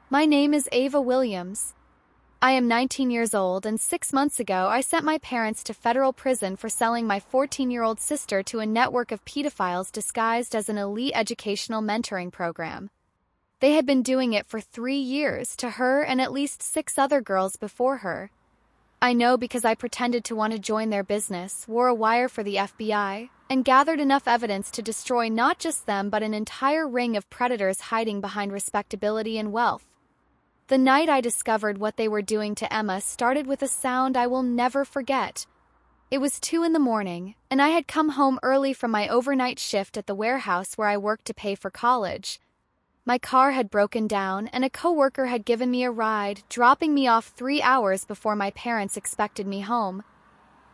My name is Ava Williams. I am 19 years old, and 6 months ago I sent my parents to federal prison for selling my 14-year-old sister to a network of pedophiles disguised as an elite educational mentoring program. They had been doing it for 3 years to her and at least 6 other girls before her. I know because I pretended to want to join their business, wore a wire for the FBI, and gathered enough evidence to destroy not just them but an entire ring of predators hiding behind respectability and wealth. The night I discovered what they were doing to Emma started with a sound I will never forget. It was 2 in the morning, and I had come home early from my overnight shift at the warehouse where I worked to pay for college. My car had broken down, and a coworker had given me a ride, dropping me off 3 hours before my parents expected me home.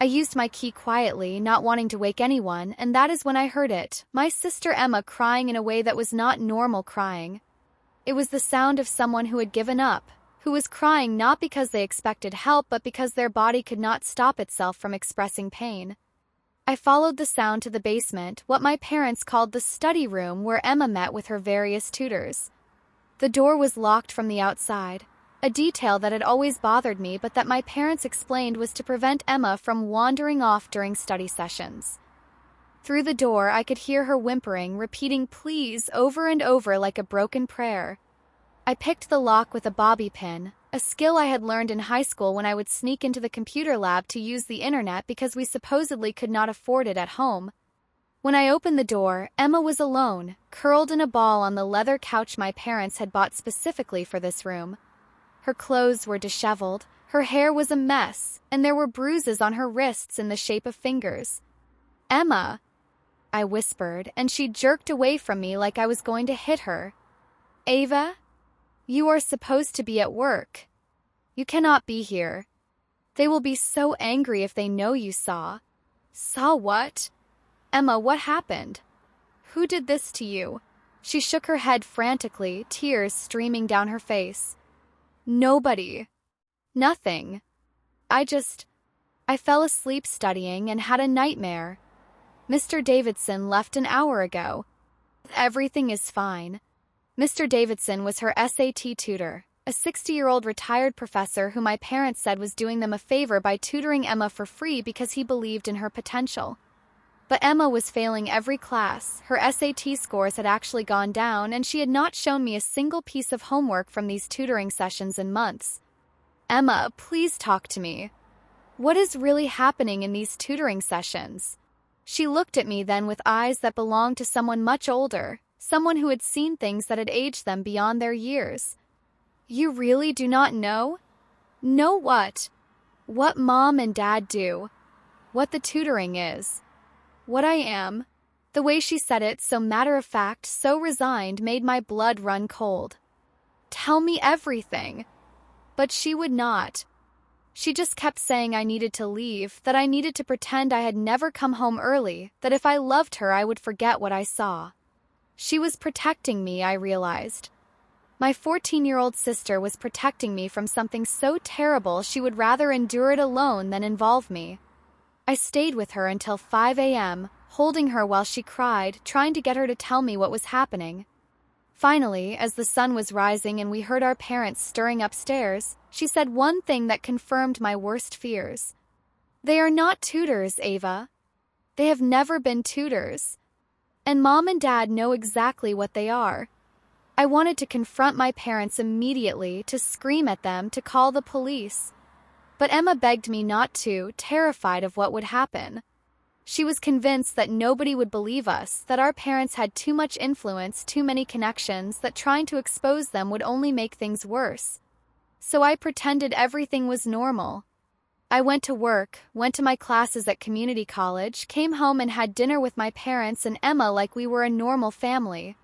I used my key quietly, not wanting to wake anyone, and that is when I heard it, my sister Emma crying in a way that was not normal crying. It was the sound of someone who had given up, who was crying not because they expected help but because their body could not stop itself from expressing pain. I followed the sound to the basement, what my parents called the study room where Emma met with her various tutors. The door was locked from the outside, a detail that had always bothered me but that my parents explained was to prevent Emma from wandering off during study sessions. Through the door, I could hear her whimpering, repeating please over and over like a broken prayer. I picked the lock with a bobby pin, a skill I had learned in high school when I would sneak into the computer lab to use the internet because we supposedly could not afford it at home. When I opened the door, Emma was alone, curled in a ball on the leather couch my parents had bought specifically for this room. Her clothes were disheveled, her hair was a mess, and there were bruises on her wrists in the shape of fingers. "Emma," I whispered, and she jerked away from me like I was going to hit her. "Ava? You are supposed to be at work. You cannot be here. They will be so angry if they know you saw." "Saw what?" "Emma, what happened? Who did this to you?" She shook her head frantically, tears streaming down her face. "Nobody. Nothing. I fell asleep studying and had a nightmare. Mr. Davidson left an hour ago. Everything is fine." Mr. Davidson was her SAT tutor, a 60-year-old retired professor who my parents said was doing them a favor by tutoring Emma for free because he believed in her potential. But Emma was failing every class, her SAT scores had actually gone down, and she had not shown me a single piece of homework from these tutoring sessions in months. "Emma, please talk to me. What is really happening in these tutoring sessions?" She looked at me then with eyes that belonged to someone much older, someone who had seen things that had aged them beyond their years. "You really do not know?" "Know what?" "What Mom and Dad do. What the tutoring is. What I am." The way she said it, so matter-of-fact, so resigned, made my blood run cold. "Tell me everything." But she would not. She just kept saying I needed to leave, that I needed to pretend I had never come home early, that if I loved her I would forget what I saw. She was protecting me, I realized. My 14-year-old sister was protecting me from something so terrible she would rather endure it alone than involve me. I stayed with her until 5 a.m., holding her while she cried, trying to get her to tell me what was happening. Finally, as the sun was rising and we heard our parents stirring upstairs, she said one thing that confirmed my worst fears. "They are not tutors, Ava. They have never been tutors. And Mom and Dad know exactly what they are." I wanted to confront my parents immediately, to scream at them, to call the police. But Emma begged me not to, terrified of what would happen. She was convinced that nobody would believe us, that our parents had too much influence, too many connections, that trying to expose them would only make things worse. So I pretended everything was normal. I went to work, went to my classes at community college, came home and had dinner with my parents and Emma like we were a normal family.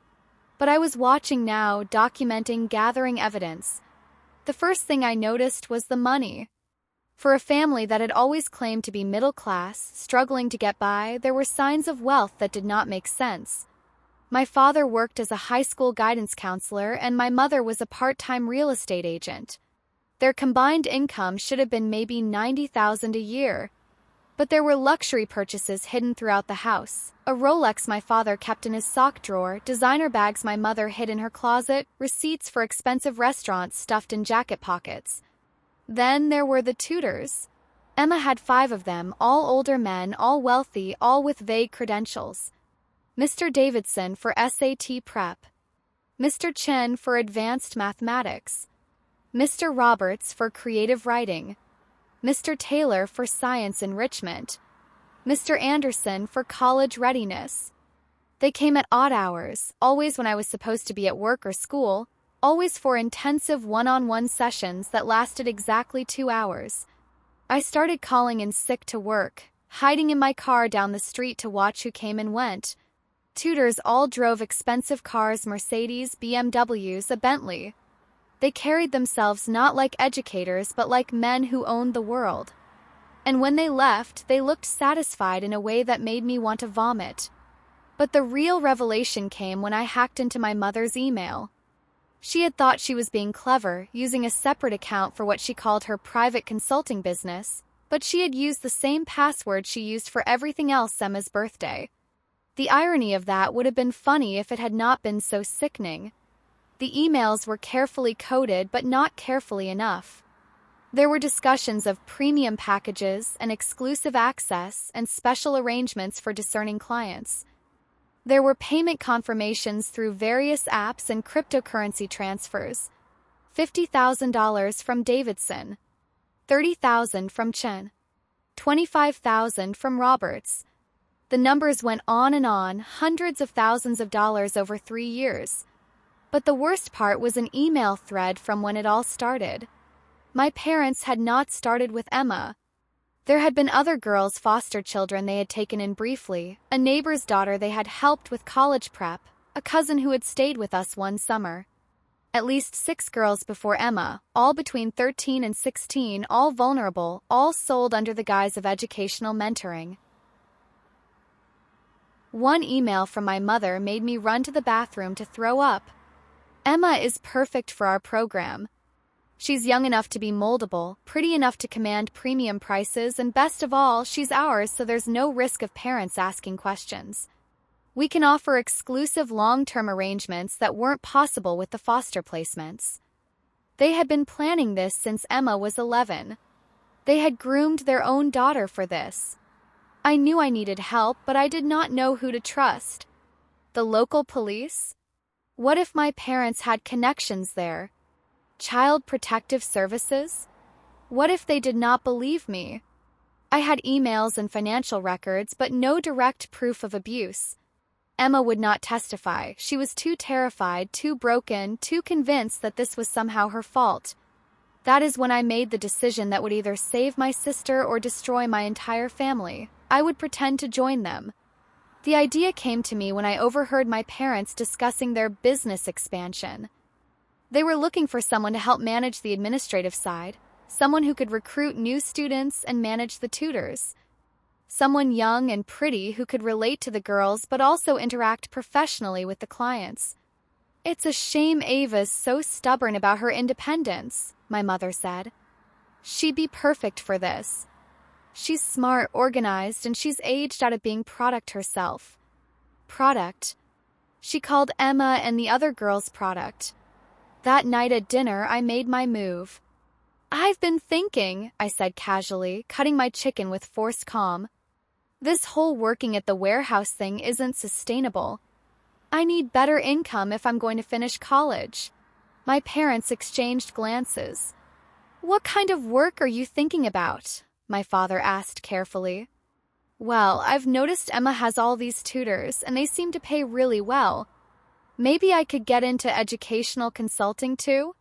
But I was watching now, documenting, gathering evidence. The first thing I noticed was the money. For a family that had always claimed to be middle class, struggling to get by, there were signs of wealth that did not make sense. My father worked as a high school guidance counselor and my mother was a part-time real estate agent. Their combined income should have been maybe $90,000 a year. But there were luxury purchases hidden throughout the house. A Rolex my father kept in his sock drawer, designer bags my mother hid in her closet, receipts for expensive restaurants stuffed in jacket pockets. Then there were the tutors. Emma had 5 of them, all older men, all wealthy, all with vague credentials. Mr. Davidson for SAT prep. Mr. Chen for advanced mathematics. Mr. Roberts for creative writing. Mr. Taylor for science enrichment. Mr. Anderson for college readiness. They came at odd hours, always when I was supposed to be at work or school, always for intensive one-on-one sessions that lasted exactly 2 hours. I started calling in sick to work, hiding in my car down the street to watch who came and went. Tutors all drove expensive cars, Mercedes, BMWs, a Bentley. They carried themselves not like educators but like men who owned the world. And when they left, they looked satisfied in a way that made me want to vomit. But the real revelation came when I hacked into my mother's email. She had thought she was being clever, using a separate account for what she called her private consulting business, but she had used the same password she used for everything else Emma's birthday. The irony of that would have been funny if it had not been so sickening. The emails were carefully coded, but not carefully enough. There were discussions of premium packages and exclusive access and special arrangements for discerning clients. There were payment confirmations through various apps and cryptocurrency transfers. $50,000 from Davidson, $30,000 from Chen, $25,000 from Roberts. The numbers went on, hundreds of thousands of dollars over 3 years. But the worst part was an email thread from when it all started. My parents had not started with Emma. There had been other girls' foster children they had taken in briefly, a neighbor's daughter they had helped with college prep, a cousin who had stayed with us one summer. At least 6 girls before Emma, all between 13 and 16, all vulnerable, all sold under the guise of educational mentoring. One email from my mother made me run to the bathroom to throw up. Emma is perfect for our program. She's young enough to be moldable, pretty enough to command premium prices, and best of all, she's ours, so there's no risk of parents asking questions. We can offer exclusive long-term arrangements that weren't possible with the foster placements. They had been planning this since Emma was 11. They had groomed their own daughter for this. I knew I needed help, but I did not know who to trust. The local police? What if my parents had connections there? Child Protective Services? What if they did not believe me? I had emails and financial records, but no direct proof of abuse. Emma would not testify. She was too terrified, too broken, too convinced that this was somehow her fault. That is when I made the decision that would either save my sister or destroy my entire family. I would pretend to join them. The idea came to me when I overheard my parents discussing their business expansion. They were looking for someone to help manage the administrative side, someone who could recruit new students and manage the tutors. Someone young and pretty who could relate to the girls but also interact professionally with the clients. "It's a shame Ava's so stubborn about her independence," my mother said. "She'd be perfect for this. She's smart, organized, and she's aged out of being product herself." Product? She called Emma and the other girls product. That night at dinner, I made my move. "I've been thinking," I said casually, cutting my chicken with forced calm. "This whole working at the warehouse thing isn't sustainable. I need better income if I'm going to finish college." My parents exchanged glances. "What kind of work are you thinking about?" my father asked carefully. "Well, I've noticed Emma has all these tutors, and they seem to pay really well. Maybe I could get into educational consulting too?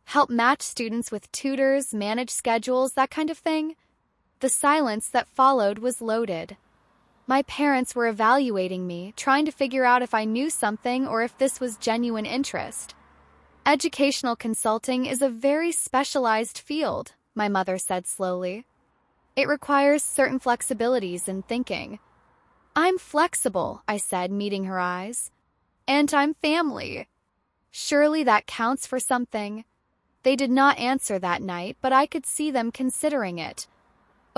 Help match students with tutors, manage schedules, that kind of thing?" The silence that followed was loaded. My parents were evaluating me, trying to figure out if I knew something or if this was genuine interest. "Educational consulting is a very specialized field," my mother said slowly. "It requires certain flexibilities in thinking." "I'm flexible," I said, meeting her eyes. "And I'm family. Surely that counts for something." They did not answer that night, but I could see them considering it.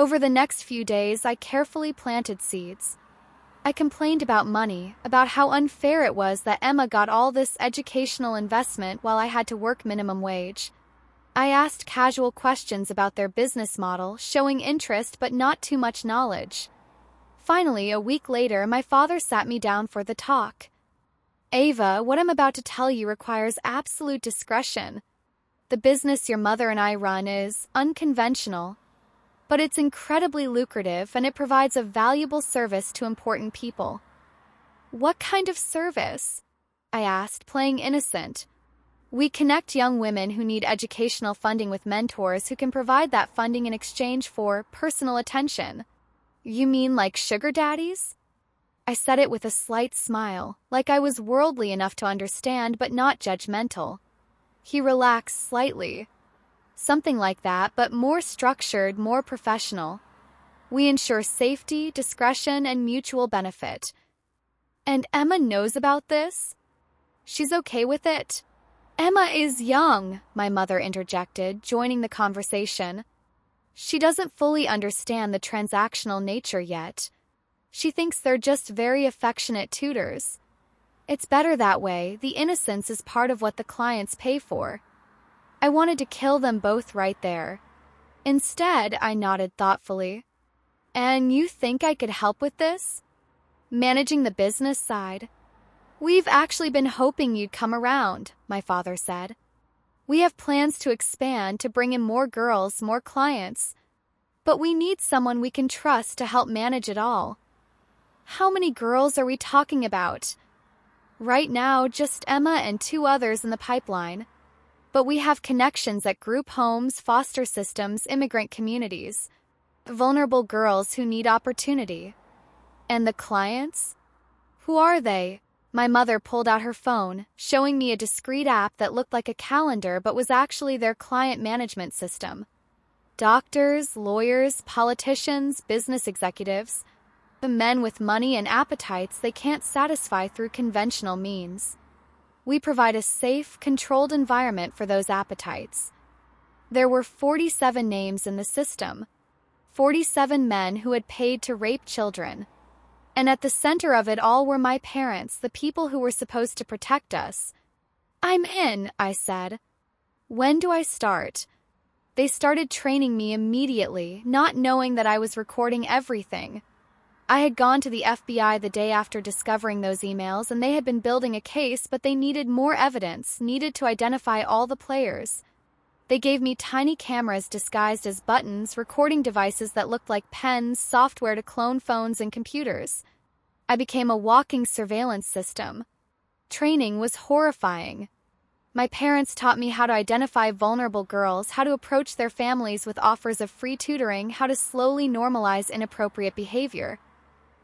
Over the next few days, I carefully planted seeds. I complained about money, about how unfair it was that Emma got all this educational investment while I had to work minimum wage. I asked casual questions about their business model, showing interest but not too much knowledge. Finally, a week later, my father sat me down for the talk. "Ava, what I'm about to tell you requires absolute discretion. The business your mother and I run is unconventional, but it's incredibly lucrative and it provides a valuable service to important people." "What kind of service?" I asked, playing innocent. "We connect young women who need educational funding with mentors who can provide that funding in exchange for personal attention." "You mean like sugar daddies?" I said it with a slight smile, like I was worldly enough to understand but not judgmental. He relaxed slightly. "Something like that, but more structured, more professional. We ensure safety, discretion, and mutual benefit." "And Emma knows about this? She's okay with it?" "Emma is young," my mother interjected, joining the conversation. "She doesn't fully understand the transactional nature yet. She thinks they're just very affectionate tutors. It's better that way. The innocence is part of what the clients pay for." I wanted to kill them both right there. Instead, I nodded thoughtfully. "And you think I could help with this? Managing the business side?" "We've actually been hoping you'd come around," my father said. "We have plans to expand, to bring in more girls, more clients. But we need someone we can trust to help manage it all." "How many girls are we talking about?" "Right now, just Emma and 2 others in the pipeline. But we have connections at group homes, foster systems, immigrant communities. Vulnerable girls who need opportunity." "And the clients? Who are they?" My mother pulled out her phone, showing me a discreet app that looked like a calendar but was actually their client management system. "Doctors, lawyers, politicians, business executives. The men with money and appetites they can't satisfy through conventional means. We provide a safe, controlled environment for those appetites." There were 47 names in the system, 47 men who had paid to rape children. And at the center of it all were my parents, the people who were supposed to protect us. "I'm in," I said. "When do I start?" They started training me immediately, not knowing that I was recording everything. I had gone to the FBI the day after discovering those emails, and they had been building a case, but they needed more evidence, needed to identify all the players. They gave me tiny cameras disguised as buttons, recording devices that looked like pens, software to clone phones and computers. I became a walking surveillance system. Training was horrifying. My parents taught me how to identify vulnerable girls, how to approach their families with offers of free tutoring, how to slowly normalize inappropriate behavior.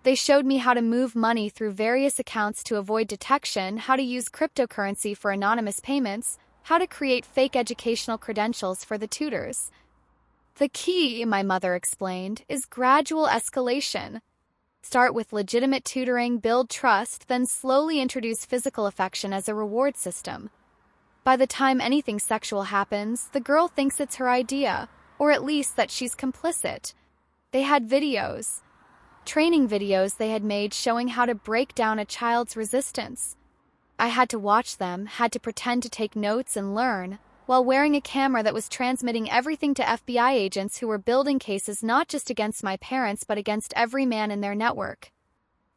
They showed me how to move money through various accounts to avoid detection, how to use cryptocurrency for anonymous payments, how to create fake educational credentials for the tutors. "The key," my mother explained, "is gradual escalation. Start with legitimate tutoring, build trust, then slowly introduce physical affection as a reward system. By the time anything sexual happens, the girl thinks it's her idea, or at least that she's complicit." They had videos. Training videos they had made showing how to break down a child's resistance. I had to watch them, had to pretend to take notes and learn, while wearing a camera that was transmitting everything to FBI agents who were building cases not just against my parents but against every man in their network.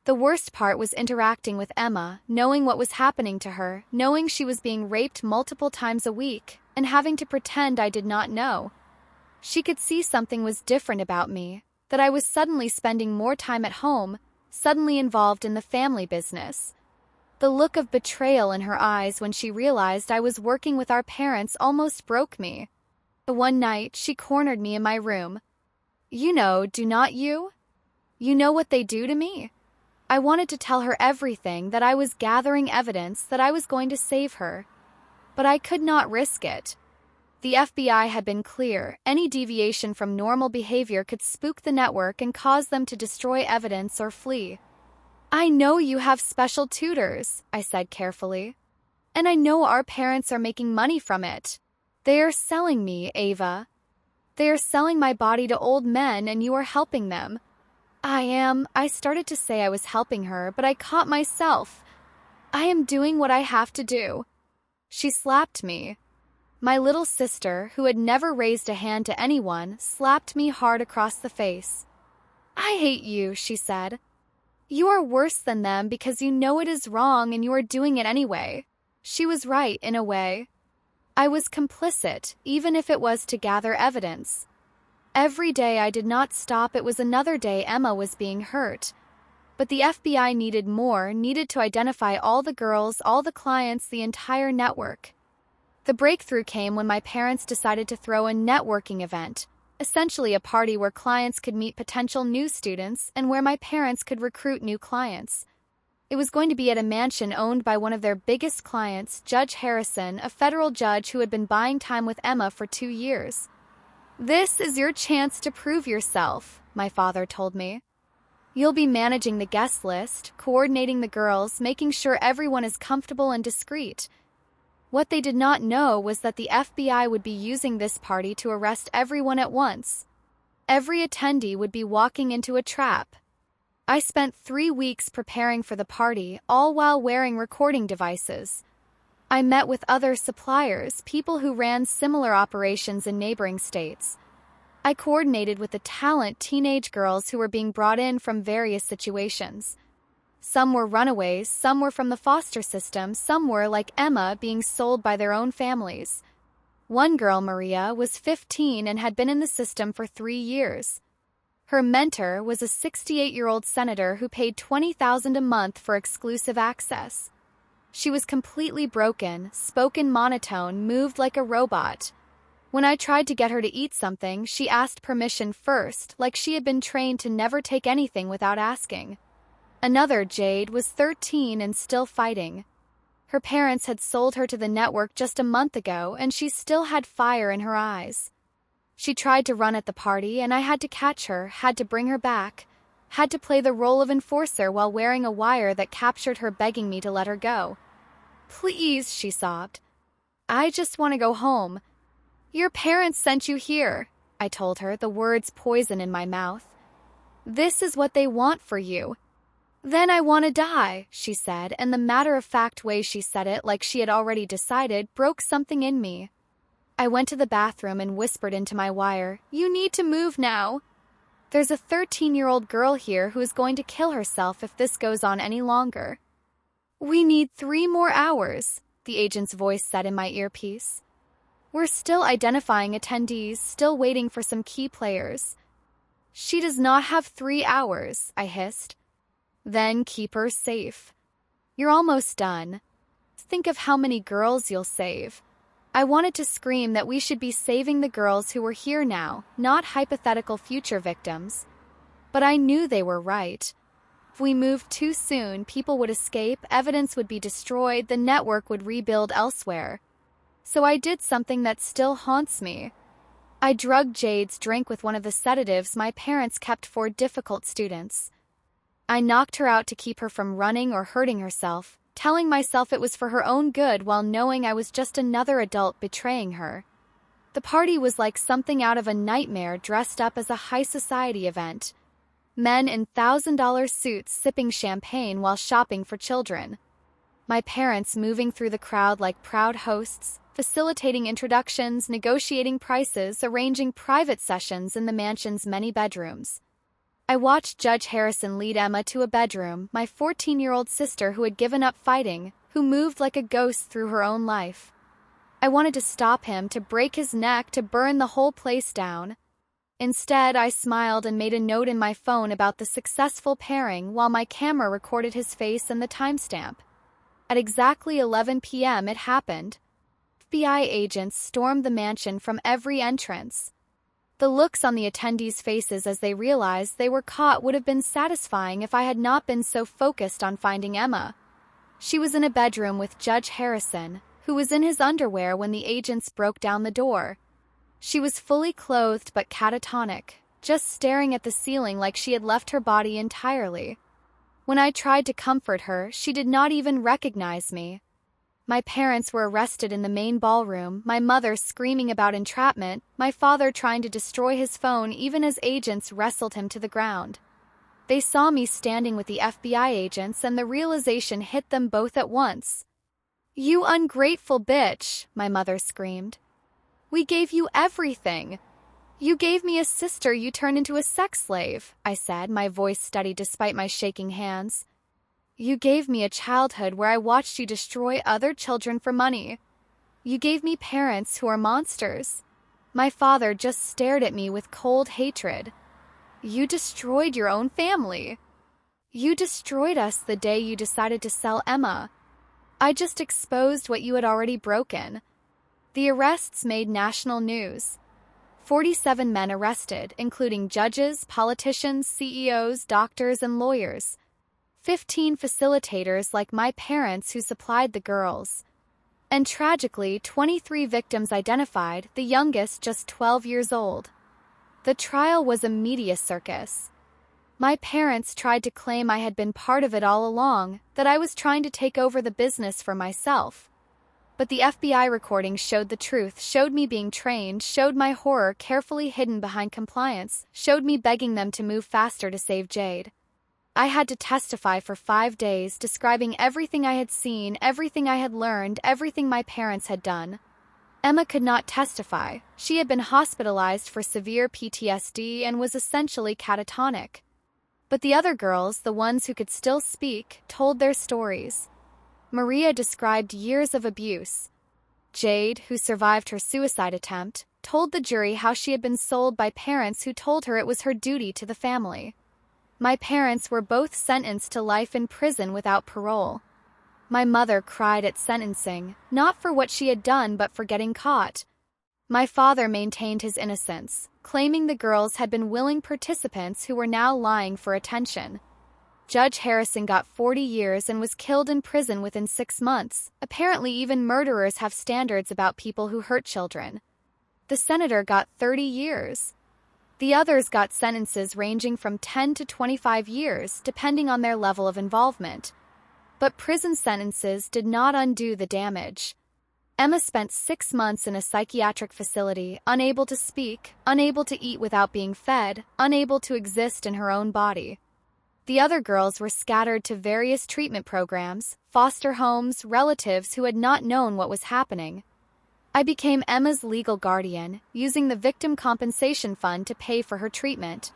The worst part was interacting with Emma, knowing what was happening to her, knowing she was being raped multiple times a week, and having to pretend I did not know. She could see something was different about me, that I was suddenly spending more time at home, suddenly involved in the family business. The look of betrayal in her eyes when she realized I was working with our parents almost broke me. One night, she cornered me in my room. "You know, do not you? You know what they do to me?" I wanted to tell her everything, that I was gathering evidence, that I was going to save her. But I could not risk it. The FBI had been clear. Any deviation from normal behavior could spook the network and cause them to destroy evidence or flee. "I know you have special tutors," I said carefully. "And I know our parents are making money from it. They are selling me, Ava." They are selling my body to old men and you are helping them. I started to say I was helping her, but I caught myself. I am doing what I have to do. She slapped me. My little sister, who had never raised a hand to anyone, slapped me hard across the face. I hate you, she said. You are worse than them because you know it is wrong and you are doing it anyway. She was right, in a way. I was complicit, even if it was to gather evidence. Every day I did not stop, it was another day Emma was being hurt. But the FBI needed to identify all the girls, all the clients, the entire network. The breakthrough came when my parents decided to throw a networking event, essentially a party where clients could meet potential new students and where my parents could recruit new clients. It was going to be at a mansion owned by one of their biggest clients, Judge Harrison, a federal judge who had been buying time with Emma for 2 years. This is your chance to prove yourself, my father told me. You'll be managing the guest list, coordinating the girls, making sure everyone is comfortable and discreet. What they did not know was that the FBI would be using this party to arrest everyone at once. Every attendee would be walking into a trap. I spent 3 weeks preparing for the party, all while wearing recording devices. I met with other suppliers, people who ran similar operations in neighboring states. I coordinated with the teenage girls who were being brought in from various situations. Some were runaways, some were from the foster system, some were, like Emma, being sold by their own families. One girl, Maria, was 15 and had been in the system for 3 years. Her mentor was a 68-year-old senator who paid $20,000 a month for exclusive access. She was completely broken, spoke in monotone, moved like a robot. When I tried to get her to eat something, she asked permission first, like she had been trained to never take anything without asking. Another, Jade, was 13 and still fighting. Her parents had sold her to the network just a month ago, and she still had fire in her eyes. She tried to run at the party, and I had to catch her, had to bring her back, had to play the role of enforcer while wearing a wire that captured her begging me to let her go. Please, she sobbed. I just want to go home. Your parents sent you here, I told her, the words poison in my mouth. This is what they want for you. Then I want to die, she said, and the matter-of-fact way she said it, like she had already decided, broke something in me. I went to the bathroom and whispered into my wire, You need to move now. There's a 13-year-old girl here who is going to kill herself if this goes on any longer. We need 3 more hours, the agent's voice said in my earpiece. We're still identifying attendees, still waiting for some key players. She does not have 3 hours, I hissed. Then keep her safe. You're almost done. Think of how many girls you'll save. I wanted to scream that we should be saving the girls who were here now, not hypothetical future victims. But I knew they were right. If we moved too soon, people would escape, evidence would be destroyed, the network would rebuild elsewhere. So I did something that still haunts me. I drugged Jade's drink with one of the sedatives my parents kept for difficult students. I knocked her out to keep her from running or hurting herself, telling myself it was for her own good while knowing I was just another adult betraying her. The party was like something out of a nightmare dressed up as a high society event. Men in $1,000 suits sipping champagne while shopping for children. My parents moving through the crowd like proud hosts, facilitating introductions, negotiating prices, arranging private sessions in the mansion's many bedrooms. I watched Judge Harrison lead Emma to a bedroom, my 14-year-old sister who had given up fighting, who moved like a ghost through her own life. I wanted to stop him, to break his neck, to burn the whole place down. Instead, I smiled and made a note in my phone about the successful pairing while my camera recorded his face and the timestamp. At exactly 11 p.m. it happened. FBI agents stormed the mansion from every entrance. The looks on the attendees' faces as they realized they were caught would have been satisfying if I had not been so focused on finding Emma. She was in a bedroom with Judge Harrison, who was in his underwear when the agents broke down the door. She was fully clothed but catatonic, just staring at the ceiling like she had left her body entirely. When I tried to comfort her, she did not even recognize me. My parents were arrested in the main ballroom, my mother screaming about entrapment, my father trying to destroy his phone even as agents wrestled him to the ground. They saw me standing with the FBI agents and the realization hit them both at once. "You ungrateful bitch," my mother screamed. "We gave you everything. You gave me a sister you turned into a sex slave," I said, my voice steady despite my shaking hands. "You gave me a childhood where I watched you destroy other children for money. You gave me parents who are monsters." My father just stared at me with cold hatred. "You destroyed your own family. You destroyed us the day you decided to sell Emma. I just exposed what you had already broken." The arrests made national news. 47 men arrested, including judges, politicians, CEOs, doctors, and lawyers. 15 facilitators like my parents who supplied the girls. And tragically, 23 victims identified, the youngest just 12 years old. The trial was a media circus. My parents tried to claim I had been part of it all along, that I was trying to take over the business for myself. But the FBI recording showed the truth, showed me being trained, showed my horror carefully hidden behind compliance, showed me begging them to move faster to save Jade. I had to testify for 5 days, describing everything I had seen, everything I had learned, everything my parents had done. Emma could not testify. She had been hospitalized for severe PTSD and was essentially catatonic. But the other girls, the ones who could still speak, told their stories. Maria described years of abuse. Jade, who survived her suicide attempt, told the jury how she had been sold by parents who told her it was her duty to the family. My parents were both sentenced to life in prison without parole. My mother cried at sentencing, not for what she had done but for getting caught. My father maintained his innocence, claiming the girls had been willing participants who were now lying for attention. Judge Harrison got 40 years and was killed in prison within 6 months. Apparently even murderers have standards about people who hurt children. The senator got 30 years. The others got sentences ranging from 10 to 25 years, depending on their level of involvement. But prison sentences did not undo the damage. Emma spent 6 months in a psychiatric facility, unable to speak, unable to eat without being fed, unable to exist in her own body. The other girls were scattered to various treatment programs, foster homes, relatives who had not known what was happening. I became Emma's legal guardian, using the Victim Compensation Fund to pay for her treatment.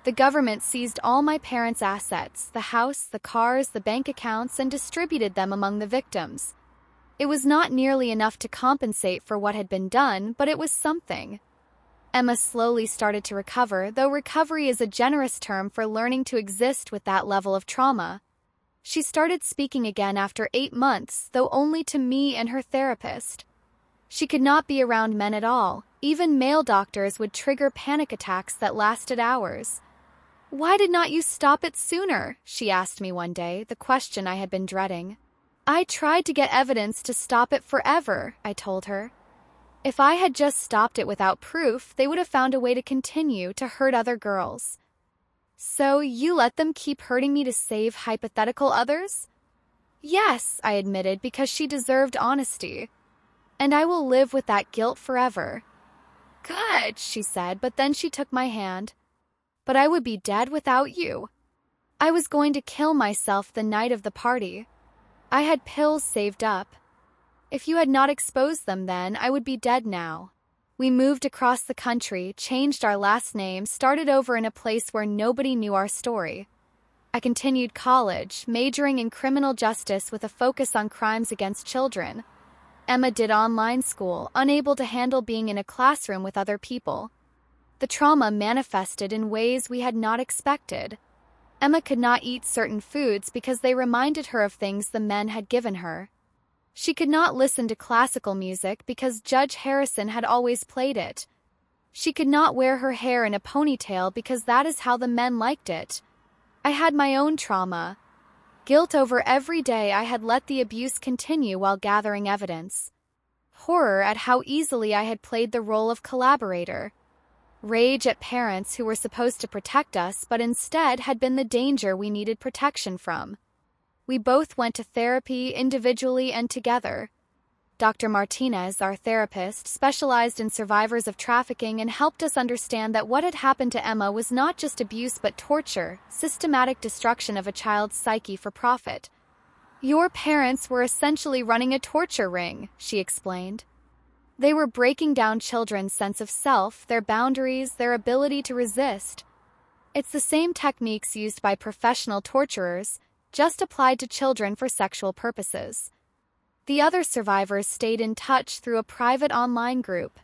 The government seized all my parents' assets, the house, the cars, the bank accounts, and distributed them among the victims. It was not nearly enough to compensate for what had been done, but it was something. Emma slowly started to recover, though recovery is a generous term for learning to exist with that level of trauma. She started speaking again after 8 months, though only to me and her therapist. She could not be around men at all. Even male doctors would trigger panic attacks that lasted hours. "Why did not you stop it sooner?" she asked me one day, the question I had been dreading. "I tried to get evidence to stop it forever," I told her. "If I had just stopped it without proof, they would have found a way to continue to hurt other girls." "So you let them keep hurting me to save hypothetical others?" "Yes," I admitted, because she deserved honesty. "And I will live with that guilt forever." "Good," she said, but then she took my hand. "But I would be dead without you." I was going to kill myself the night of the party. I had pills saved up. If you had not exposed them then, I would be dead now. We moved across the country, changed our last name, started over in a place where nobody knew our story. I continued college, majoring in criminal justice with a focus on crimes against children. Emma did online school, unable to handle being in a classroom with other people. The trauma manifested in ways we had not expected. Emma could not eat certain foods because they reminded her of things the men had given her. She could not listen to classical music because Judge Harrison had always played it. She could not wear her hair in a ponytail because that is how the men liked it. I had my own trauma. Guilt over every day I had let the abuse continue while gathering evidence. Horror at how easily I had played the role of collaborator. Rage at parents who were supposed to protect us but instead had been the danger we needed protection from. We both went to therapy individually and together. Dr. Martinez, our therapist, specialized in survivors of trafficking and helped us understand that what had happened to Emma was not just abuse but torture, systematic destruction of a child's psyche for profit. Your parents were essentially running a torture ring, she explained. They were breaking down children's sense of self, their boundaries, their ability to resist. It's the same techniques used by professional torturers, just applied to children for sexual purposes. The other survivors stayed in touch through a private online group.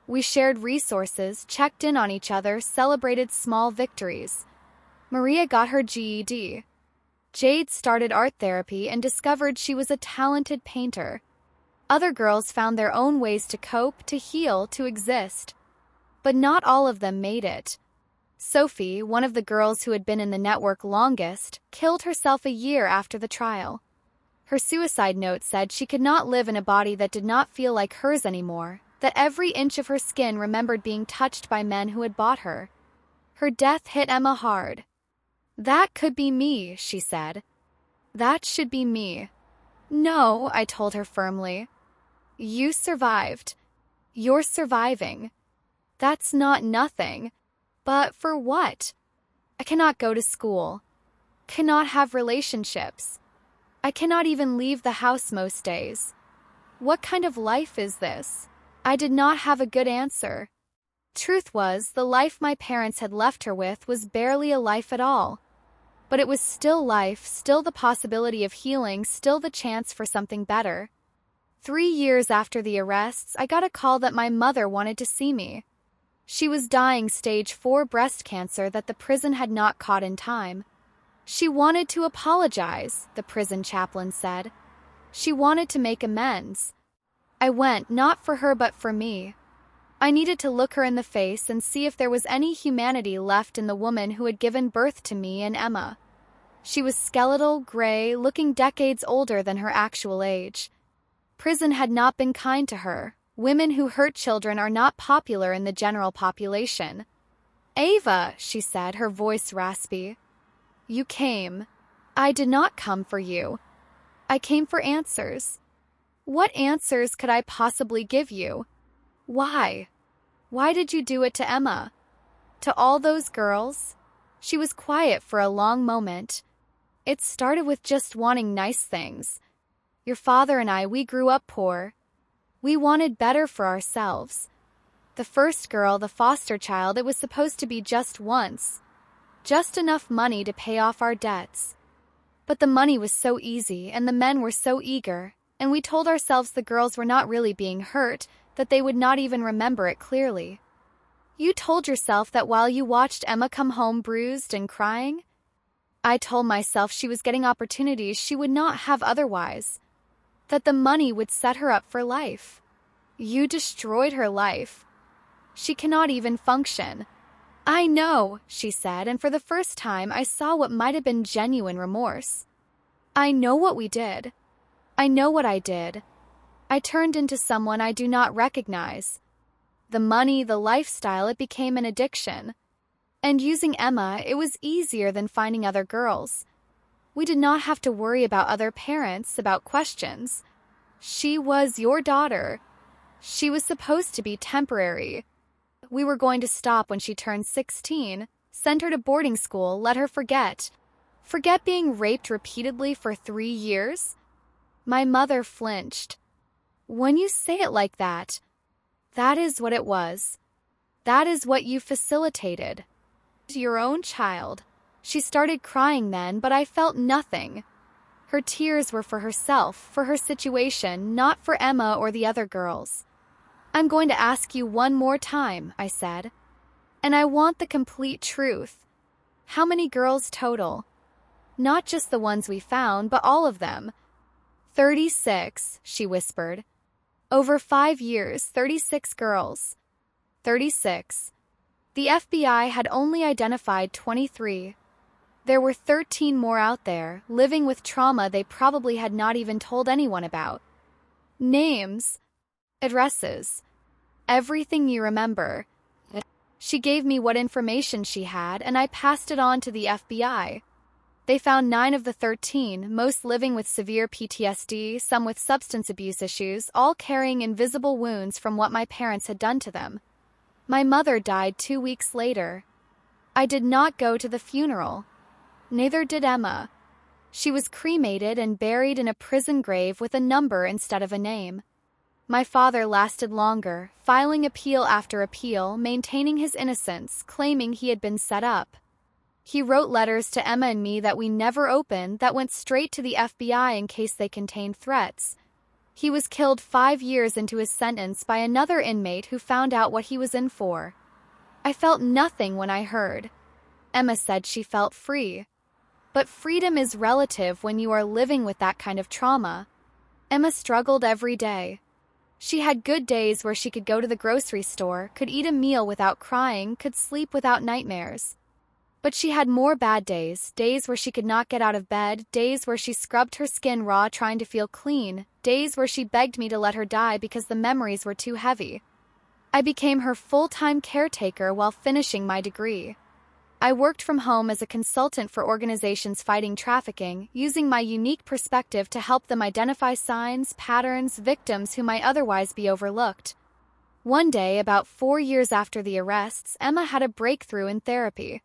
We shared resources, checked in on each other, celebrated small victories. Maria got her GED. Jade started art therapy and discovered she was a talented painter. Other girls found their own ways to cope, to heal, to exist. But not all of them made it. Sophie, one of the girls who had been in the network longest, killed herself a year after the trial. Her suicide note said she could not live in a body that did not feel like hers anymore, that every inch of her skin remembered being touched by men who had bought her. Her death hit Emma hard. That could be me, she said. That should be me. No, I told her firmly. You survived. You're surviving. That's not nothing. But for what? I cannot go to school. Cannot have relationships. I cannot even leave the house most days. What kind of life is this? I did not have a good answer. Truth was, the life my parents had left her with was barely a life at all. But it was still life, still the possibility of healing, still the chance for something better. 3 years after the arrests, I got a call that my mother wanted to see me. She was dying stage 4 breast cancer that the prison had not caught in time. She wanted to apologize, the prison chaplain said. She wanted to make amends. I went, not for her but for me. I needed to look her in the face and see if there was any humanity left in the woman who had given birth to me and Emma. She was skeletal, gray, looking decades older than her actual age. Prison had not been kind to her. Women who hurt children are not popular in the general population. Ava, she said, her voice raspy. You came. I did not come for you. I came for answers. What answers could I possibly give you? Why? Why did you do it to Emma? To all those girls? She was quiet for a long moment. It started with just wanting nice things. Your father and I, we grew up poor. We wanted better for ourselves. The first girl, the foster child, it was supposed to be just once. Just enough money to pay off our debts. But the money was so easy, and the men were so eager, and we told ourselves the girls were not really being hurt, that they would not even remember it clearly. You told yourself that while you watched Emma come home bruised and crying, I told myself she was getting opportunities she would not have otherwise, that the money would set her up for life. You destroyed her life. She cannot even function. I know, she said, and for the first time I saw what might have been genuine remorse. I know what we did. I know what I did. I turned into someone I do not recognize. The money, the lifestyle, it became an addiction. And using Emma, it was easier than finding other girls. We did not have to worry about other parents, about questions. She was your daughter. She was supposed to be temporary. We were going to stop when she turned 16, send her to boarding school, let her forget. Forget being raped repeatedly for 3 years? My mother flinched. When you say it like that, that is what it was. That is what you facilitated. Your own child. She started crying then, but I felt nothing. Her tears were for herself, for her situation, not for Emma or the other girls. I'm going to ask you one more time, I said. And I want the complete truth. How many girls total? Not just the ones we found, but all of them. 36, she whispered. Over 5 years, 36 girls. 36. The FBI had only identified 23. There were 13 more out there, living with trauma they probably had not even told anyone about. Names. Addresses. Everything you remember. She gave me what information she had, and I passed it on to the FBI. They found 9 of the 13, most living with severe PTSD, some with substance abuse issues, all carrying invisible wounds from what my parents had done to them. My mother died 2 weeks later. I did not go to the funeral. Neither did Emma. She was cremated and buried in a prison grave with a number instead of a name. My father lasted longer, filing appeal after appeal, maintaining his innocence, claiming he had been set up. He wrote letters to Emma and me that we never opened, that went straight to the FBI in case they contained threats. He was killed 5 years into his sentence by another inmate who found out what he was in for. I felt nothing when I heard. Emma said she felt free. But freedom is relative when you are living with that kind of trauma. Emma struggled every day. She had good days where she could go to the grocery store, could eat a meal without crying, could sleep without nightmares. But she had more bad days, days where she could not get out of bed, days where she scrubbed her skin raw trying to feel clean, days where she begged me to let her die because the memories were too heavy. I became her full-time caretaker while finishing my degree. I worked from home as a consultant for organizations fighting trafficking, using my unique perspective to help them identify signs, patterns, victims who might otherwise be overlooked. One day, about 4 years after the arrests, Emma had a breakthrough in therapy.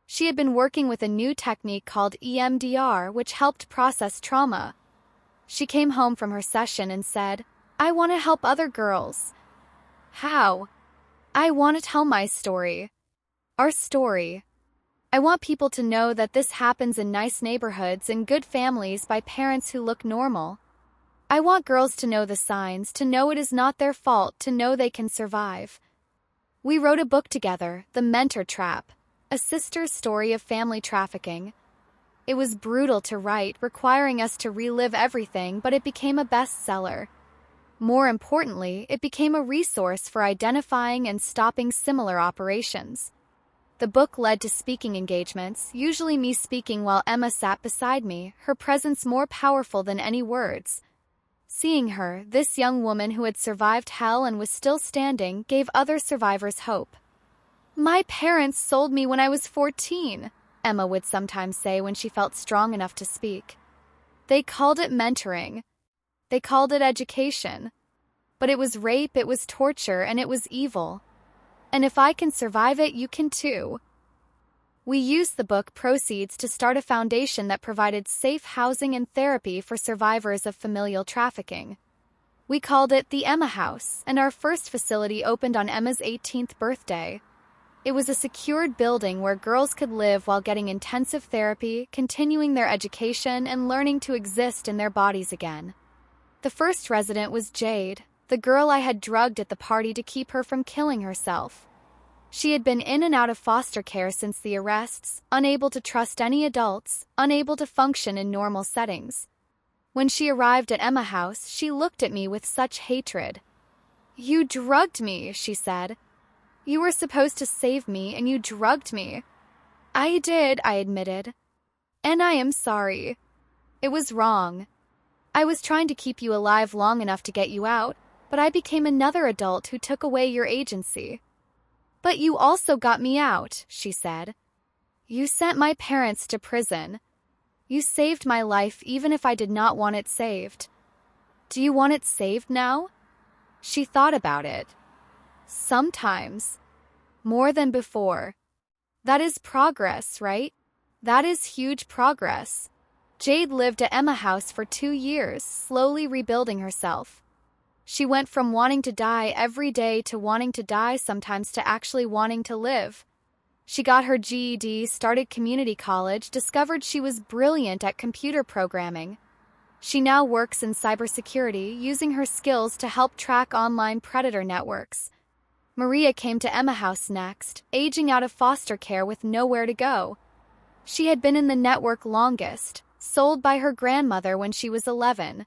She had been working with a new technique called EMDR, which helped process trauma. She came home from her session and said, "I want to help other girls." How? I want to tell my story. Our story. I want people to know that this happens in nice neighborhoods and good families by parents who look normal. I want girls to know the signs, to know it is not their fault, to know they can survive. We wrote a book together, The Mentor Trap, a sister's story of family trafficking. It was brutal to write, requiring us to relive everything, but it became a bestseller. More importantly, it became a resource for identifying and stopping similar operations. The book led to speaking engagements, usually me speaking while Emma sat beside me, her presence more powerful than any words. Seeing her, this young woman who had survived hell and was still standing, gave other survivors hope. "My parents sold me when I was 14, Emma would sometimes say when she felt strong enough to speak. They called it mentoring. They called it education. But it was rape, it was torture, and it was evil. And if I can survive it, you can too." We used the book proceeds to start a foundation that provided safe housing and therapy for survivors of familial trafficking. We called it the Emma House, and our first facility opened on Emma's 18th birthday. It was a secured building where girls could live while getting intensive therapy, continuing their education, and learning to exist in their bodies again. The first resident was Jade, the girl I had drugged at the party to keep her from killing herself. She had been in and out of foster care since the arrests, unable to trust any adults, unable to function in normal settings. When she arrived at Emma House, she looked at me with such hatred. "You drugged me," she said. "You were supposed to save me, and you drugged me." "I did," I admitted. "And I am sorry. It was wrong. I was trying to keep you alive long enough to get you out, but I became another adult who took away your agency." "But you also got me out," she said. "You sent my parents to prison. You saved my life even if I did not want it saved. Do you want it saved now?" She thought about it. "Sometimes. More than before. That is progress, right? That is huge progress." Jade lived at Emma House for 2 years, slowly rebuilding herself. She went from wanting to die every day to wanting to die sometimes to actually wanting to live. She got her GED, started community college, discovered she was brilliant at computer programming. She now works in cybersecurity, using her skills to help track online predator networks. Maria came to Emma House next, aging out of foster care with nowhere to go. She had been in the network longest, sold by her grandmother when she was 11.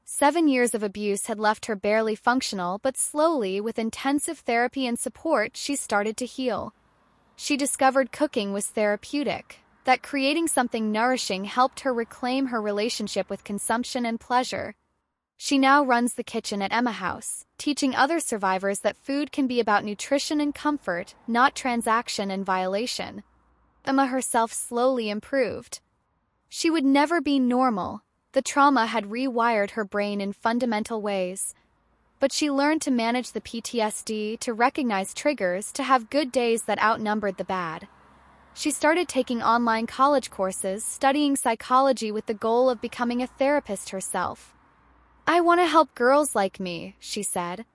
7 years of abuse had left her barely functional, but slowly, with intensive therapy and support, she started to heal. She discovered cooking was therapeutic, that creating something nourishing helped her reclaim her relationship with consumption and pleasure. She now runs the kitchen at Emma House, teaching other survivors that food can be about nutrition and comfort, not transaction and violation. Emma herself slowly improved. She would never be normal. The trauma had rewired her brain in fundamental ways. But she learned to manage the PTSD, to recognize triggers, to have good days that outnumbered the bad. She started taking online college courses, studying psychology with the goal of becoming a therapist herself. "I want to help girls like me," she said.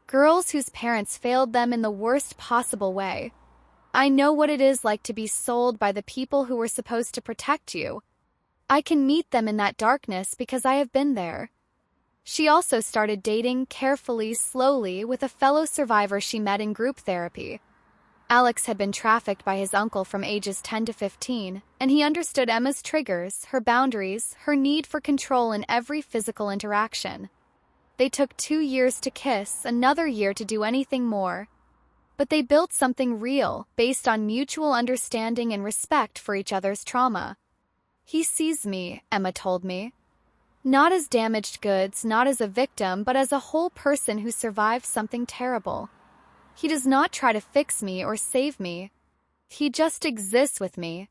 "Girls whose parents failed them in the worst possible way. I know what it is like to be sold by the people who were supposed to protect you. I can meet them in that darkness because I have been there." She also started dating carefully, slowly, with a fellow survivor she met in group therapy. Alex had been trafficked by his uncle from ages 10 to 15, and he understood Emma's triggers, her boundaries, her need for control in every physical interaction. They took 2 years to kiss, another year to do anything more. But they built something real, based on mutual understanding and respect for each other's trauma. "He sees me," Emma told me. "Not as damaged goods, not as a victim, but as a whole person who survived something terrible. He does not try to fix me or save me. He just exists with me."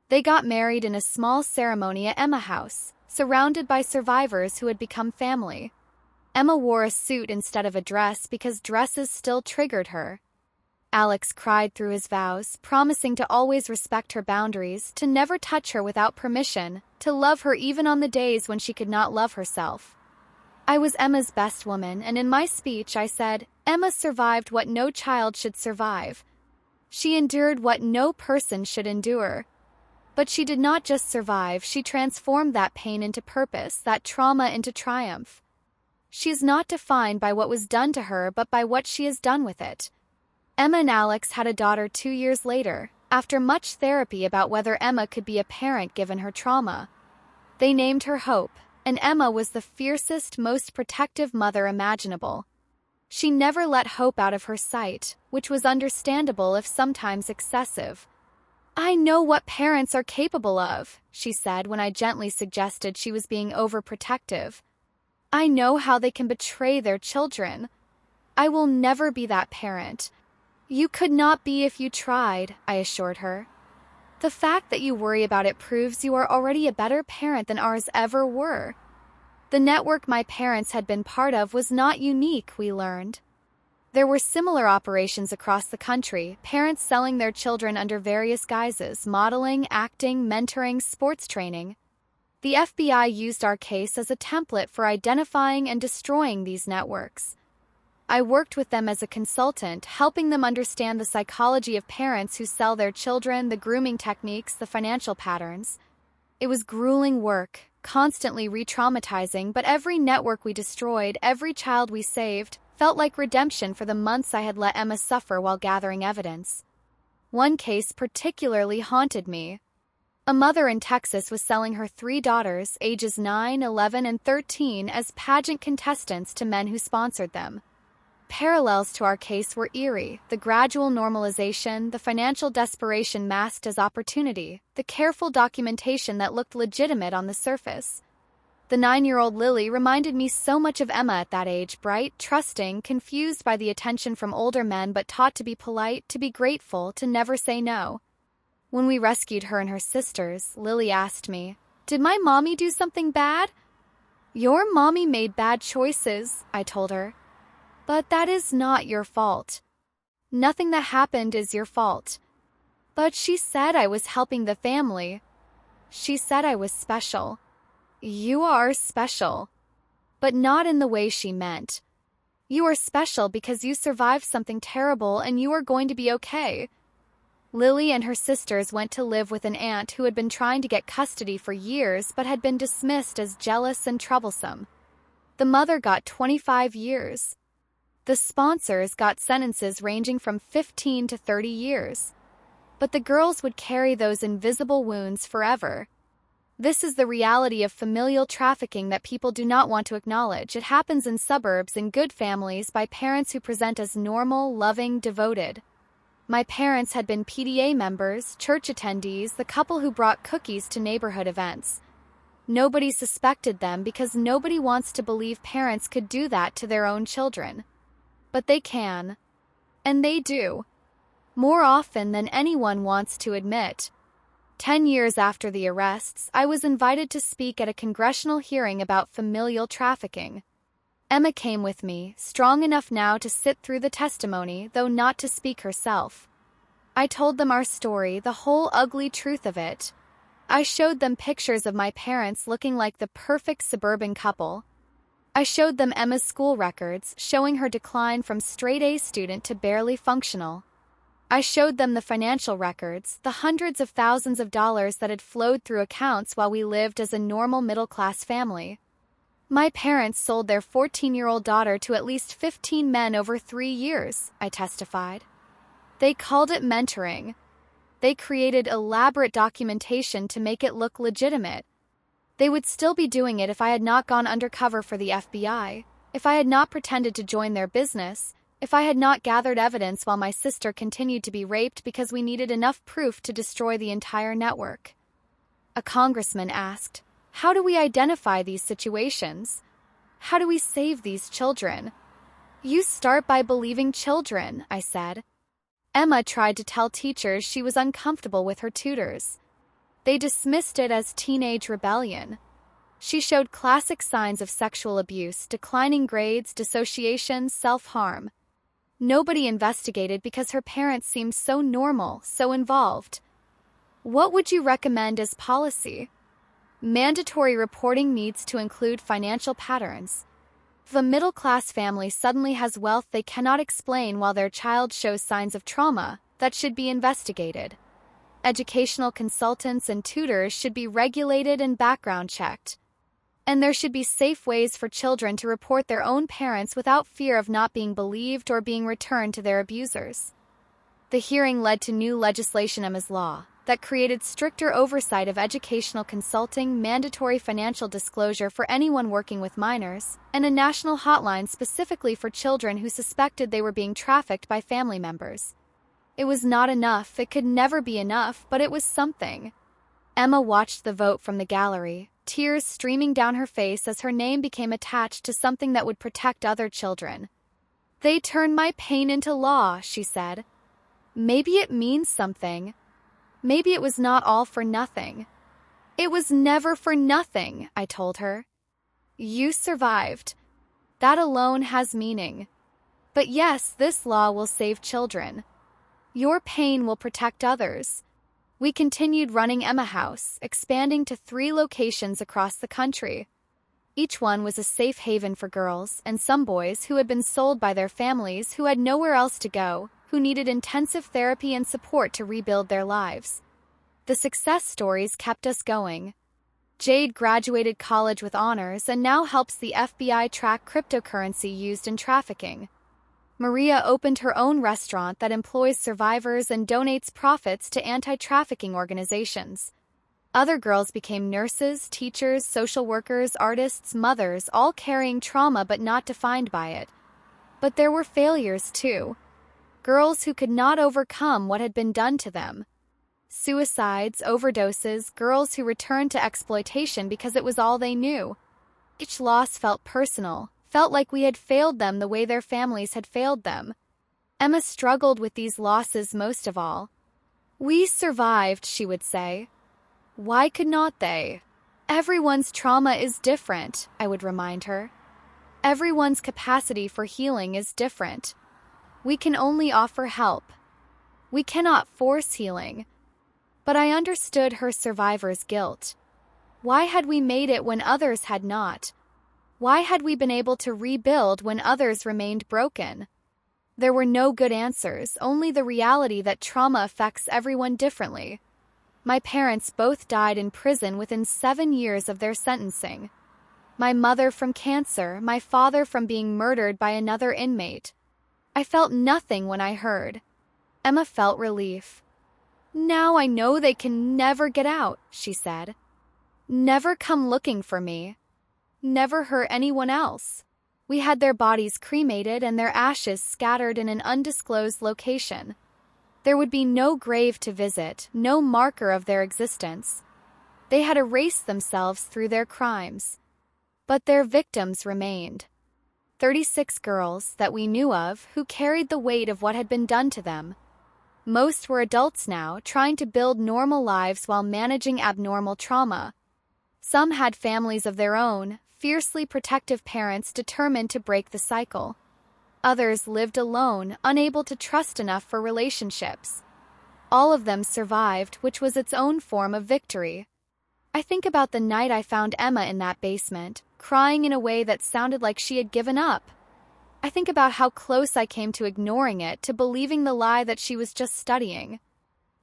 They got married in a small ceremony at Emma House, surrounded by survivors who had become family. Emma wore a suit instead of a dress because dresses still triggered her. Alex cried through his vows, promising to always respect her boundaries, to never touch her without permission, to love her even on the days when she could not love herself. I was Emma's best woman, and in my speech I said, "Emma survived what no child should survive. She endured what no person should endure." But she did not just survive, she transformed that pain into purpose, that trauma into triumph. She is not defined by what was done to her, but by what she has done with it. Emma and Alex had a daughter 2 years later, after much therapy about whether Emma could be a parent given her trauma. They named her Hope, and Emma was the fiercest, most protective mother imaginable. She never let Hope out of her sight, which was understandable if sometimes excessive. "I know what parents are capable of," she said when I gently suggested she was being overprotective. "I know how they can betray their children. I will never be that parent." "You could not be if you tried," I assured her. "The fact that you worry about it proves you are already a better parent than ours ever were." The network my parents had been part of was not unique, we learned. There were similar operations across the country, parents selling their children under various guises, modeling, acting, mentoring, sports training. The FBI used our case as a template for identifying and destroying these networks. I worked with them as a consultant, helping them understand the psychology of parents who sell their children, the grooming techniques, the financial patterns. It was grueling work, constantly re-traumatizing, but every network we destroyed, every child we saved, felt like redemption for the months I had let Emma suffer while gathering evidence. One case particularly haunted me. A mother in Texas was selling her 3 daughters, ages 9, 11, and 13, as pageant contestants to men who sponsored them. Parallels to our case were eerie: the gradual normalization, the financial desperation masked as opportunity, the careful documentation that looked legitimate on the surface. The 9-year-old Lily reminded me so much of Emma at that age, bright, trusting, confused by the attention from older men but taught to be polite, to be grateful, to never say no. When we rescued her and her sisters, Lily asked me, "Did my mommy do something bad?" "Your mommy made bad choices," I told her. "But that is not your fault. Nothing that happened is your fault." "But she said I was helping the family. She said I was special." "You are special. But not in the way she meant. You are special because you survived something terrible and you are going to be okay." Lily and her sisters went to live with an aunt who had been trying to get custody for years but had been dismissed as jealous and troublesome. The mother got 25 years. The sponsors got sentences ranging from 15 to 30 years. But the girls would carry those invisible wounds forever. This is the reality of familial trafficking that people do not want to acknowledge. It happens in suburbs, in good families, by parents who present as normal, loving, devoted. My parents had been PDA members, church attendees, the couple who brought cookies to neighborhood events. Nobody suspected them because nobody wants to believe parents could do that to their own children. But they can. And they do. More often than anyone wants to admit. 10 years after the arrests, I was invited to speak at a congressional hearing about familial trafficking. Emma came with me, strong enough now to sit through the testimony, though not to speak herself. I told them our story, the whole ugly truth of it. I showed them pictures of my parents looking like the perfect suburban couple. I showed them Emma's school records, showing her decline from straight-A student to barely functional. I showed them the financial records, the hundreds of thousands of dollars that had flowed through accounts while we lived as a normal middle-class family. My parents sold their 14-year-old daughter to at least 15 men over 3 years, I testified. They called it mentoring. They created elaborate documentation to make it look legitimate. They would still be doing it if I had not gone undercover for the FBI, if I had not pretended to join their business, if I had not gathered evidence while my sister continued to be raped because we needed enough proof to destroy the entire network. A congressman asked, "How do we identify these situations? How do we save these children?" "You start by believing children," I said. Emma tried to tell teachers she was uncomfortable with her tutors. They dismissed it as teenage rebellion. She showed classic signs of sexual abuse, declining grades, dissociation, self-harm. Nobody investigated because her parents seemed so normal, so involved. What would you recommend as policy? Mandatory reporting needs to include financial patterns. If a middle-class family suddenly has wealth they cannot explain while their child shows signs of trauma, that should be investigated. Educational consultants and tutors should be regulated and background checked. And there should be safe ways for children to report their own parents without fear of not being believed or being returned to their abusers. The hearing led to new legislation Emma's law that created stricter oversight of educational consulting, mandatory financial disclosure for anyone working with minors, and a national hotline specifically for children who suspected they were being trafficked by family members. It was not enough, it could never be enough, but it was something. Emma watched the vote from the gallery, tears streaming down her face as her name became attached to something that would protect other children. "They turned my pain into law," she said. "Maybe it means something. Maybe it was not all for nothing." "It was never for nothing," I told her. "You survived. That alone has meaning. But yes, this law will save children. Your pain will protect others." We continued running Emma House, expanding to 3 locations across the country. Each one was a safe haven for girls and some boys who had been sold by their families, who had nowhere else to go, who needed intensive therapy and support to rebuild their lives. The success stories kept us going. Jade graduated college with honors and now helps the FBI track cryptocurrency used in trafficking. Maria opened her own restaurant that employs survivors and donates profits to anti-trafficking organizations. Other girls became nurses, teachers, social workers, artists, mothers, all carrying trauma but not defined by it. But there were failures too. Girls who could not overcome what had been done to them. Suicides, overdoses, girls who returned to exploitation because it was all they knew. Each loss felt personal. Felt like we had failed them the way their families had failed them. Emma struggled with these losses most of all. "We survived," she would say. "Why could not they?" "Everyone's trauma is different," I would remind her. "Everyone's capacity for healing is different. We can only offer help. We cannot force healing." But I understood her survivor's guilt. Why had we made it when others had not? Why had we been able to rebuild when others remained broken? There were no good answers, only the reality that trauma affects everyone differently. My parents both died in prison within 7 years of their sentencing. My mother from cancer, my father from being murdered by another inmate. I felt nothing when I heard. Emma felt relief. "Now I know they can never get out," she said. "Never come looking for me. Never hurt anyone else. We had their bodies cremated and their ashes scattered in an undisclosed location. There would be no grave to visit, no marker of their existence. They had erased themselves through their crimes. But their victims remained. 36 girls that we knew of who carried the weight of what had been done to them. Most were adults now, trying to build normal lives while managing abnormal trauma. Some had families of their own, fiercely protective parents determined to break the cycle. Others lived alone, unable to trust enough for relationships. All of them survived, which was its own form of victory. I think about the night I found Emma in that basement, crying in a way that sounded like she had given up. I think about how close I came to ignoring it, to believing the lie that she was just studying.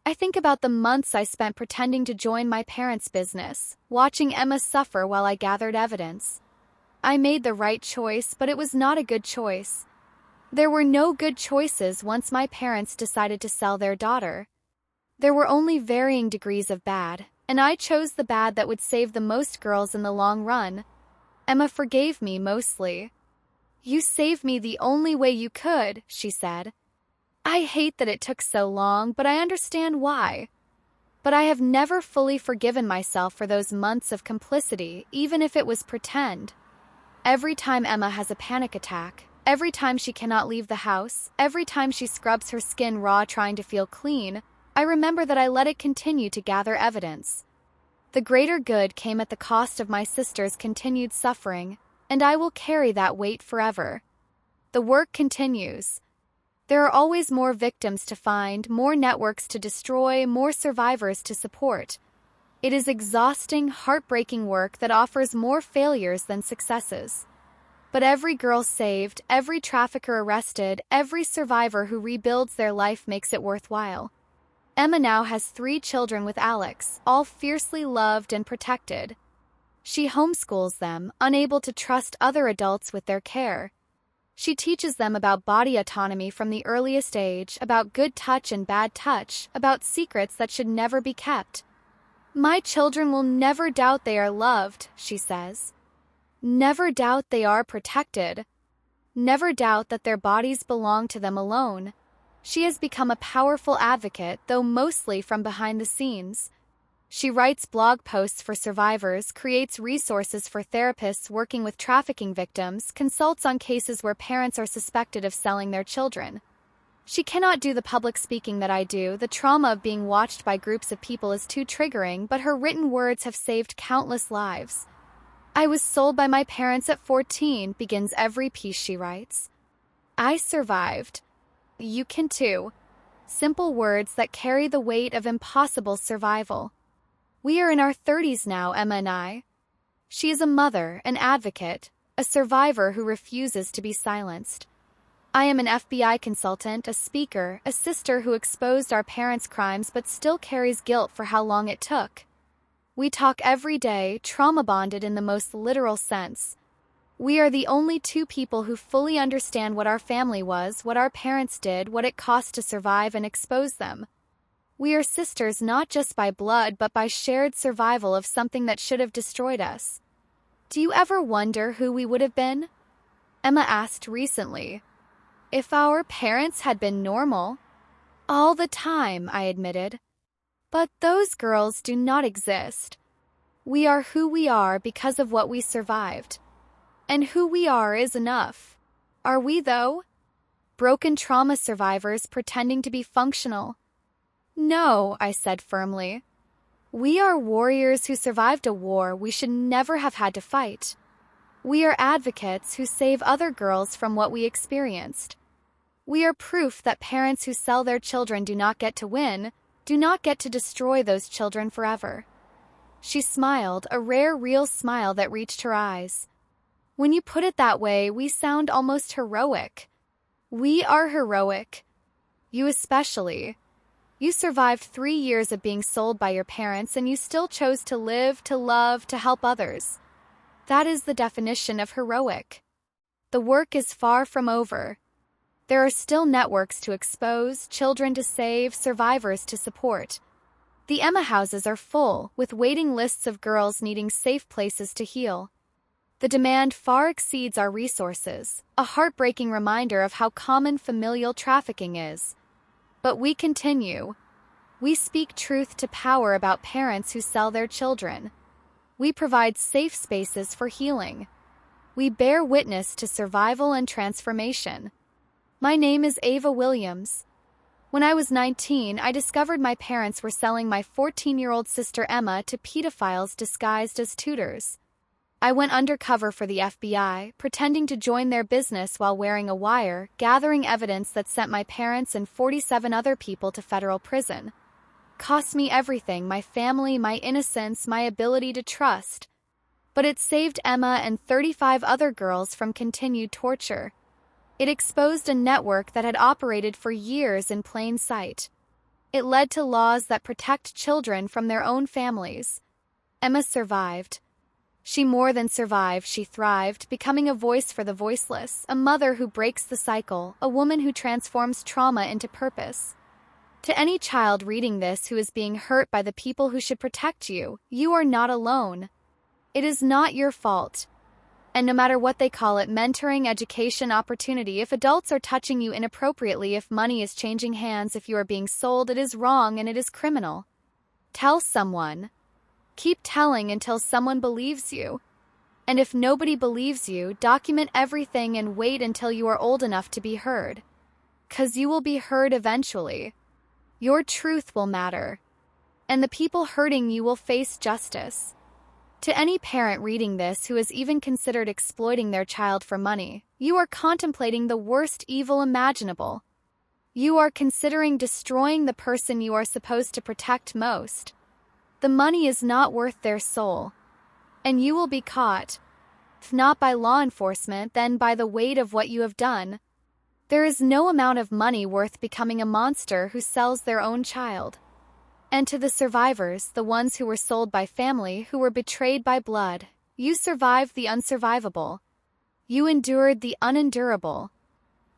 I think about the months I spent pretending to join my parents' business, watching Emma suffer while I gathered evidence. I made the right choice, but it was not a good choice. There were no good choices once my parents decided to sell their daughter. There were only varying degrees of bad, and I chose the bad that would save the most girls in the long run. Emma forgave me mostly. "You saved me the only way you could," she said. "I hate that it took so long, but I understand why. But I have never fully forgiven myself for those months of complicity, even if it was pretend. Every time Emma has a panic attack, every time she cannot leave the house, every time she scrubs her skin raw trying to feel clean, I remember that I let it continue to gather evidence. The greater good came at the cost of my sister's continued suffering, and I will carry that weight forever. The work continues. There are always more victims to find, more networks to destroy, more survivors to support. It is exhausting, heartbreaking work that offers more failures than successes. But every girl saved, every trafficker arrested, every survivor who rebuilds their life makes it worthwhile. Emma now has 3 children with Alex, all fiercely loved and protected. She homeschools them, unable to trust other adults with their care. She teaches them about body autonomy from the earliest age, about good touch and bad touch, about secrets that should never be kept. "My children will never doubt they are loved," she says. "Never doubt they are protected. Never doubt that their bodies belong to them alone." She has become a powerful advocate, though mostly from behind the scenes. She writes blog posts for survivors, creates resources for therapists working with trafficking victims, consults on cases where parents are suspected of selling their children. She cannot do the public speaking that I do. The trauma of being watched by groups of people is too triggering, but her written words have saved countless lives. "I was sold by my parents at 14, begins every piece she writes. "I survived. You can too." Simple words that carry the weight of impossible survival. We are in our 30s now, Emma and I. She is a mother, an advocate, a survivor who refuses to be silenced. I am an FBI consultant, a speaker, a sister who exposed our parents' crimes but still carries guilt for how long it took. We talk every day, trauma bonded in the most literal sense. We are the only 2 people who fully understand what our family was, what our parents did, what it cost to survive and expose them. We are sisters not just by blood but by shared survival of something that should have destroyed us. "Do you ever wonder who we would have been?" Emma asked recently. "If our parents had been normal." "All the time," I admitted. "But those girls do not exist. We are who we are because of what we survived. And who we are is enough. Are we, though? Broken trauma survivors pretending to be functional." "No," I said firmly. "We are warriors who survived a war we should never have had to fight. We are advocates who save other girls from what we experienced. We are proof that parents who sell their children do not get to win, do not get to destroy those children forever." She smiled, a rare, real smile that reached her eyes. "When you put it that way, we sound almost heroic." "We are heroic. You especially. You survived 3 years of being sold by your parents and you still chose to live, to love, to help others. That is the definition of heroic. The work is far from over. There are still networks to expose, children to save, survivors to support. The Emma houses are full, with waiting lists of girls needing safe places to heal. The demand far exceeds our resources, a heartbreaking reminder of how common familial trafficking is. But we continue. We speak truth to power about parents who sell their children. We provide safe spaces for healing. We bear witness to survival and transformation. My name is Ava Williams. When I was 19, I discovered my parents were selling my 14-year-old sister Emma to pedophiles disguised as tutors. I went undercover for the FBI, pretending to join their business while wearing a wire, gathering evidence that sent my parents and 47 other people to federal prison. Cost me everything, my family, my innocence, my ability to trust. But it saved Emma and 35 other girls from continued torture. It exposed a network that had operated for years in plain sight. It led to laws that protect children from their own families. Emma survived. She more than survived, she thrived, becoming a voice for the voiceless, a mother who breaks the cycle, a woman who transforms trauma into purpose. To any child reading this who is being hurt by the people who should protect you, you are not alone. It is not your fault. And no matter what they call it, mentoring, education, opportunity, if adults are touching you inappropriately, if money is changing hands, if you are being sold, it is wrong and it is criminal. Tell someone. Keep telling until someone believes you. And if nobody believes you, document everything and wait until you are old enough to be heard. 'Cause you will be heard eventually. Your truth will matter. And the people hurting you will face justice. To any parent reading this who has even considered exploiting their child for money, you are contemplating the worst evil imaginable. You are considering destroying the person you are supposed to protect most. The money is not worth their soul. And you will be caught. If not by law enforcement, then by the weight of what you have done. There is no amount of money worth becoming a monster who sells their own child. And to the survivors, the ones who were sold by family, who were betrayed by blood, you survived the unsurvivable. You endured the unendurable.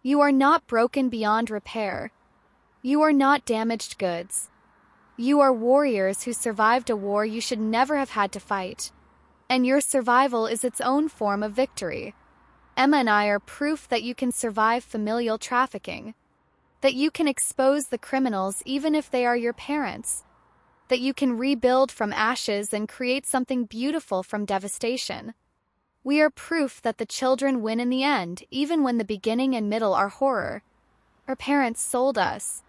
You are not broken beyond repair. You are not damaged goods. You are warriors who survived a war you should never have had to fight. And your survival is its own form of victory. Emma and I are proof that you can survive familial trafficking. That you can expose the criminals even if they are your parents. That you can rebuild from ashes and create something beautiful from devastation. We are proof that the children win in the end, even when the beginning and middle are horror. Our parents sold us.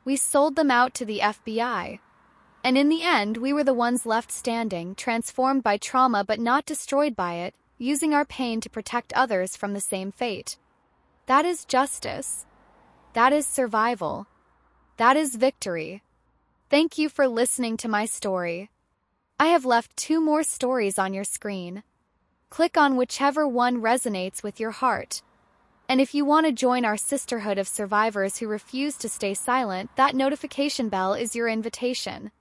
We sold them out to the FBI. And in the end, we were the ones left standing, transformed by trauma but not destroyed by it, using our pain to protect others from the same fate. That is justice. That is survival. That is victory. Thank you for listening to my story. I have left 2 more stories on your screen. Click on whichever one resonates with your heart. And if you want to join our sisterhood of survivors who refuse to stay silent, that notification bell is your invitation.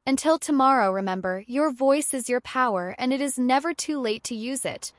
Until tomorrow, remember, your voice is your power and it is never too late to use it.